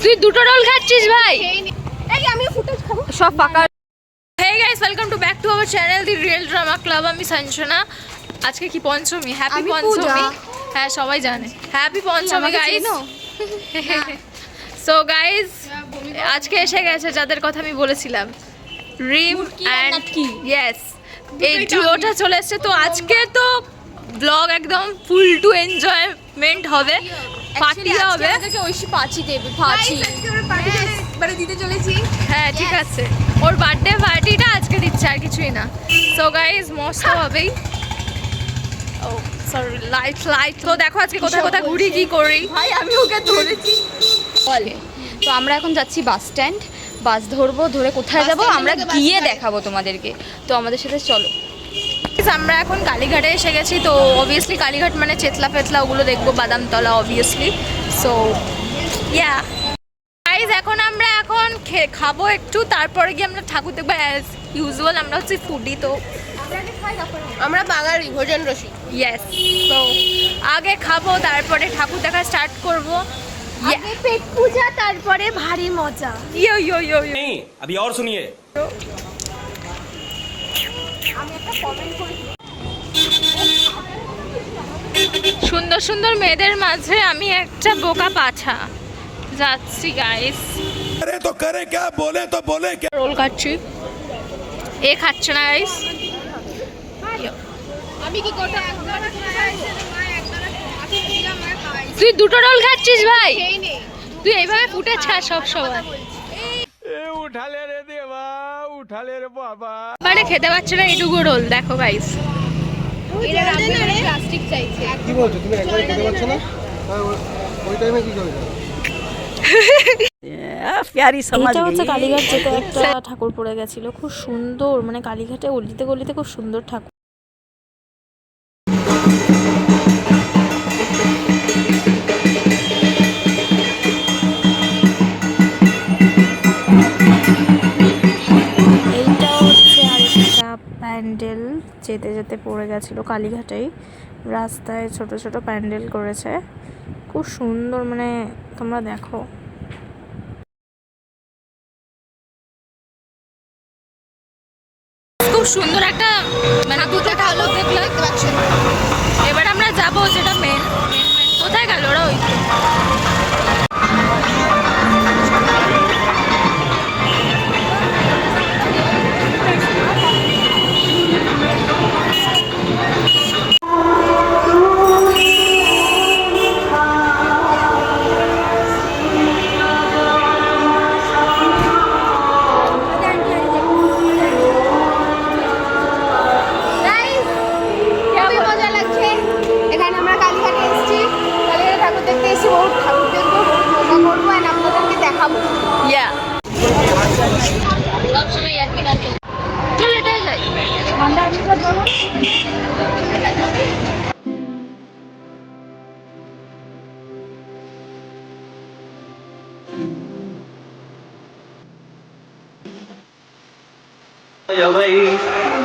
তুই দুটো রোল খাচ্ছিস ভাই? এই আমি ফুটেজ খাবো সব ফাঁকা। Hey guys, welcome to back to our channel The Real Drama Club. আমি সঞ্জনা। আজকে কি পঞ্চমী? হ্যাপি পঞ্চমী। হ্যাঁ সবাই জানে। হ্যাপি পঞ্চমী গাইস। সো গাইস আজকে এসে গেছে যাদের কথা আমি বলেছিলাম, রিম এন্ড ইয়েস, এই ডিওটা চলে এসেছে। তো আজকে তো ব্লগ একদম ফুল টু এনজয়মেন্ট হবে, পার্টি হবে। আজকে ঐশী পাঁচি দেবে, পাঁচি মানে দিতে চলেছি। হ্যাঁ ঠিক আছে, ওর বার্থডে পার্টিটা আজকে দিচ্ছে, আর কিছুই না। সো গাইস মস্ত হবেই। ও সরি, লাইট তো দেখো আজকে কোথায় কোথায় ঘুরি, কি করি। ভাই আমি ওকে ধরেছি। বল, তো আমরা এখন যাচ্ছি বাস স্ট্যান্ড, বাস ধরবো, ধরে কোথায় যাব আমরা গিয়ে দেখাবো তোমাদেরকে। তো আমাদের সাথে চলো। আমরা এখন কালীঘাটে এসে গেছি। তো অবভিয়াসলি কালীঘাট মানে চেতলা ফেতলা ওগুলো দেখবো, Badamtala obviously. So yeah guys, এখন আমরা খাবো একটু, তারপরে গিয়ে আমরা ঠাকুর দেখবো। অ্যাজ ইউজুয়াল আমরা হচ্ছে ফুডি, তো আমরা বাঙালি ভোজন রসিক। ইয়েস, তো আগে খাবো তারপরে ঠাকুর দেখা স্টার্ট করবো। আগে পেট পূজা, তারপরে ভারী মজা। ইয়ো ইয়ো ইয়ো नहीं अभी और सुनिए। সুন্দর সুন্দর মেয়েদের মাঝে আমি একটা বোকা পাছা যাচ্ছি গাইস। अरे तो करे क्या, बोले तो बोले क्या। রোল খাচ্ছি, এ খাচ্ছে না গাইস। আমি কি গোটা তুই দুটো রোল খাচ্ছিস ভাই? খেয়ে নে। তুই এইভাবে ফুটেজ খাস সব সময়। उठा ले रे देवा, उठा ले रे बाबा। মানে খেতে পারছে না এইটুকু রোল, দেখো গাইস। এরা প্লাস্টিক চাইছে। কি বলছো তুমি? একবার খেতে পারছো না? ওই টাইমে কি করবে? এটা হচ্ছে কালীঘাট, যেটা একটা ঠাকুর পড়ে গেছিল, খুব সুন্দর, মানে কালীঘাটে অলিতে গলিতে খুব সুন্দর ঠাকুর। এইটা হচ্ছে আরেকটা প্যান্ডেল, যেতে যেতে পড়ে গেছিল কালীঘাটেই। রাস্তায় ছোট ছোট প্যান্ডেল করেছে, খুব সুন্দর, মানে তোমরা দেখো। খুব সুন্দর একটা মানে দুটো ঠাকুর দেখলাম। এবার আমরা যাবো যেটা মেন। কোথায় গেল ওরা? ওই খুবই মজা লাগছে। এখানে আমরা কালীঘাটে এসেছি, কালীঘাটে ঠাকুর দেখতে এসেছি, বহুত ঠাকুর দেখবো, বহুত মজা করবো, আর আপনাদেরকে দেখাবো। ইয়া চল এটাই যাই।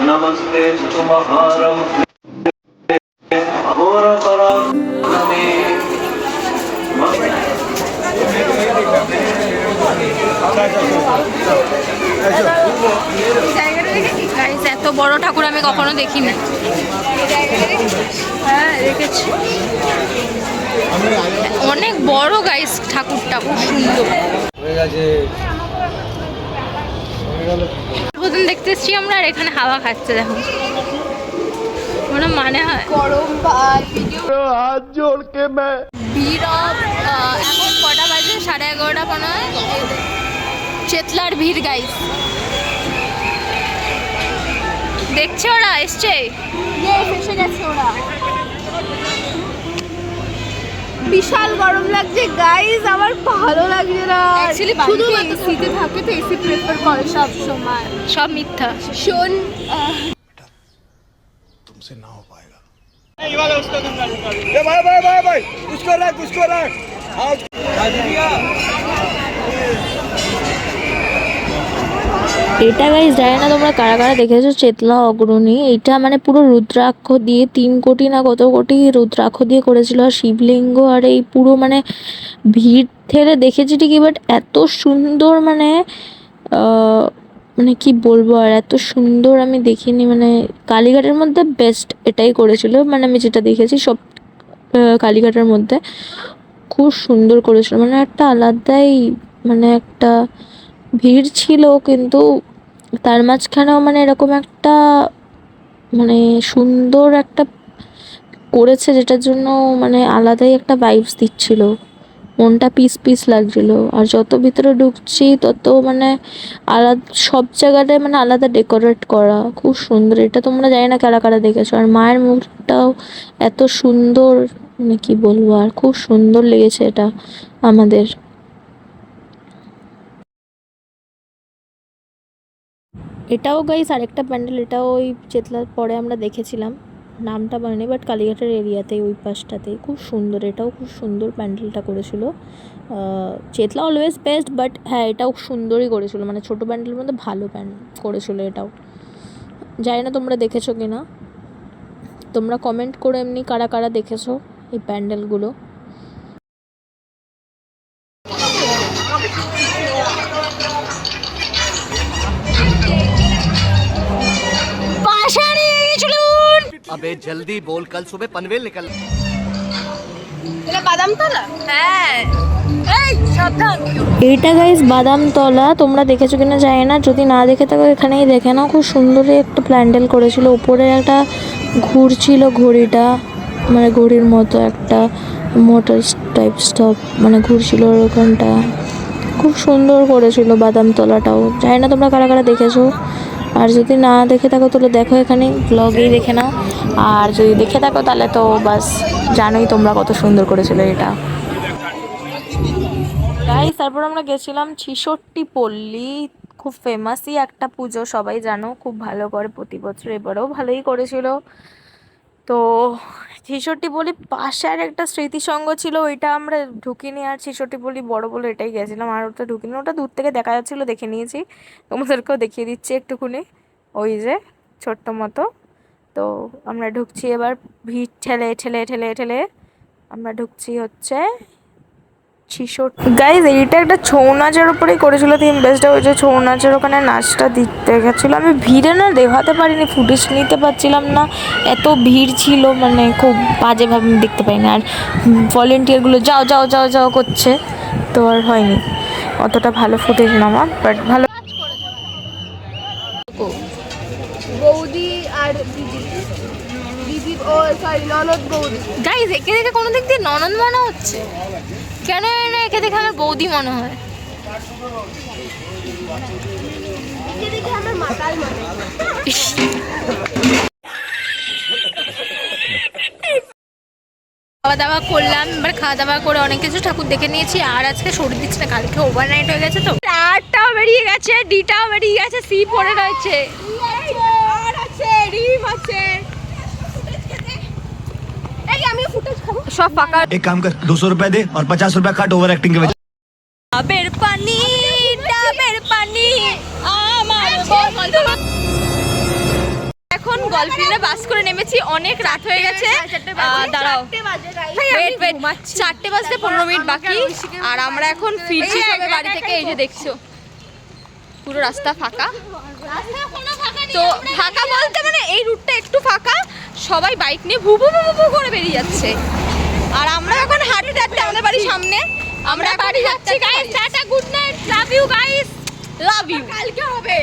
नमस्ते तुम्हारम अहोरापरम नमे গাইস এত বড় ঠাকুর আমি কখনো দেখিনি। হ্যাঁ দেখেছি, অনেক বড় গাইস ঠাকুরটা, খুব সুন্দর। হয়ে গেছে। প্রথম দেখতে এসছি আমরা, আর এখানে হাওয়া খাচ্ছে, দেখো কোনো মানে হয়। গরম ভাত ভিডিও हाथ जोड़ के मैं ভিড় এখন কটা বাজে? 11:30 মনে হয়। চেতলার ভিড় গাইস, দেখছে ওরা এসছে। এসে গেছে ওরা। বিশাল গরম লাগছে গাইস, আমার ভালো লাগছে না। Actually শুধুমাত্র শীতে থাকে তো এসি প্রেফার করে সব সময়। সব মিথ্যা। শোন, तुमसे ना हो पाएगा। ভাই ভাই ভাই ভাই, उसको रख। आज এটা গাইস জানি না তোমরা কারা কারা দেখেছো, চেতলা অগ্রণী। এটা মানে পুরো রুদ্রাক্ষ দিয়ে 3 কোটি না কত কোটি রুদ্রাক্ষ দিয়ে করেছিল, আর শিবলিঙ্গ, আর এই পুরো মানে ভিড় ঠেলে দেখেছি ঠিকই, বাট এত সুন্দর মানে মানে কি বলবো, আর এত সুন্দর আমি দেখিনি। মানে কালীঘাটের মধ্যে বেস্ট এটাই করেছিল, মানে আমি যেটা দেখেছি সব কালীঘাটের মধ্যে খুব সুন্দর করেছিল। মানে একটা আলাদাই মানে একটা ভিড় ছিল, কিন্তু তার মাঝখানেও মানে এরকম একটা মানে সুন্দর একটা করেছে, যেটার জন্য মানে আলাদাই একটা ভাইবস দিচ্ছিল, মনটা পিস পিস লাগছিল। আর যত ভিতরে ঢুকছি তত মানে আলাদা, সব জায়গাটায় মানে আলাদা ডেকোরেট করা, খুব সুন্দর। এটা তোমরা জানি না কারা কারা দেখেছো। আর মায়ের মুখটাও এত সুন্দর, মানে কি বলবো, আর খুব সুন্দর লেগেছে এটা আমাদের। এটাও গাইস আরেকটা প্যান্ডেল, এটাও ওই চেতলার পরে আমরা দেখেছিলাম, নামটা বানানি, বাট কালীঘাটের এরিয়াতেই ওই পাশটাতেই খুব সুন্দর। এটাও খুব সুন্দর প্যান্ডেলটা করেছিল। চেতলা অলওয়েজ বেস্ট, বাট হ্যাঁ এটাও সুন্দরই করেছিল, মানে ছোটো প্যান্ডেলের মধ্যে ভালো করেছিল এটাও। জানি না তোমরা দেখেছো কি না, তোমরা কমেন্ট করে এমনি কারা কারা দেখেছো এই প্যান্ডেলগুলো। अबे जल्दी बोल, कल सुबह पनवेल निकल। এইটা গাইস বাদামতলা, তোমরা দেখেছো কিনা জানি না, যদি না দেখে থাকো এখানেই দেখে নাও। খুব সুন্দরই একটা প্যান্ডেল করেছিল, উপরে একটা ঘুরছিল ঘড়িটা, মানে ঘড়ির মতো একটা মোটর টাইপ স্টপ মানে ঘুরছিল ওখানটা, খুব সুন্দর করেছিল বাদামতলাটাও। জানি না তোমরা কারা কারা দেখেছো, আর যদি না দেখে থাকো তাহলে দেখো, এখানে ব্লগেই দেখে নাও। আর যদি দেখে থাকো তাহলে তো বাস জানোই তোমরা কত সুন্দর করেছিল এটা। গাইস তারপর আমরা গেছিলাম ছিষট্টি পল্লী, খুব ফেমাসই একটা পুজো, সবাই জানো, খুব ভালো করে প্রতি বছর, এবারেও ভালোই করেছিল। তো ছিষট্টি পল্লী পাশে আর একটা স্মৃতিসঙ্গ ছিল, ওইটা আমরা ঢুকিনি। আর ছিষট্টি পল্লী বড় বলে এটাই গেছিলাম, আর ওটা ঢুকিনি। ওটা দূর থেকে দেখা যাচ্ছিলো, দেখে নিয়েছি, তোমাদেরকেও দেখিয়ে দিচ্ছি একটুখানি, ওই যে ছোট্ট মতো। তো আমরা ঢুকছি এবার, ভিড় ঠেলে ঠেলে ঠেলে ঠেলে আমরা ঢুকছি হচ্ছে গাইজ। এইটা একটা ছৌ নাচের উপরেই করেছিল থিম বেসটা, ওই যে ছৌ নাচের ওখানে নাচটা দিতে গেছিলো। আমি ভিড়ে না দেখাতে পারিনি, ফুটেজ নিতে পারছিলাম না, এত ভিড় ছিল, মানে খুব বাজেভাবে আমি দেখতে পাইনি। আর ভলেন্টিয়ারগুলো যাও যাও যাও যাও করছে, তো আর হয়নি অতটা ভালো ফুটেজ নেওয়া, বাট ভালো। বৌদি আর দিদি, দিদি ও সরি ননদ বৌদি। গাইজ একে দেখে কোনো দিক দিয়ে ননদ মনে হচ্ছে, কেন না একে দেখে আমার বৌদি মনে হয়। খাওয়া দাওয়া করলাম, এবার খাওয়া দাওয়া করে অনেক কিছু ঠাকুর দেখে নিয়েছি। আর আজকে শরীর দিচ্ছে না, কালকে ওভারনাইট হয়ে গেছে, তো আরটাও বেরিয়ে গেছে, ডিটাও বেরিয়ে গেছে, সি পড়ে রয়েছে, আর আছে রিম আছে। এই আমি ফুটেজ খাবো, সব ফাঁকা। एक काम कर, 200 रुपए दे और 50 रुपए काट ओवर एक्टिंग के वजह। ডাবের পানি, ডাবের পানি আমার বন্ধু। এখন গল্পিনে বাস করে নেমেছি, অনেক রাত হয়ে গেছে। দাঁড়াও, ওয়েট ওয়েট, 4টে বাজতে 15 মিনিট বাকি, আর আমরা এখন ফিরছি সবে বাড়ি থেকে। এই যে দেখছো পুরো রাস্তা ফাঁকা, তো ফাঁকা বলতে মানে এই রুটটা একটু ফাঁকা, সবাই বাইক নিয়ে ভু ভু ভু ভু করে বেরিয়ে যাচ্ছে। আর আমরা এখন হাঁটতে হাঁটতে আমাদের বাড়ির সামনে আমরা বাড়ি যাচ্ছি। Guys ta-ta, good night, love you guys, love you. কালকে হবে।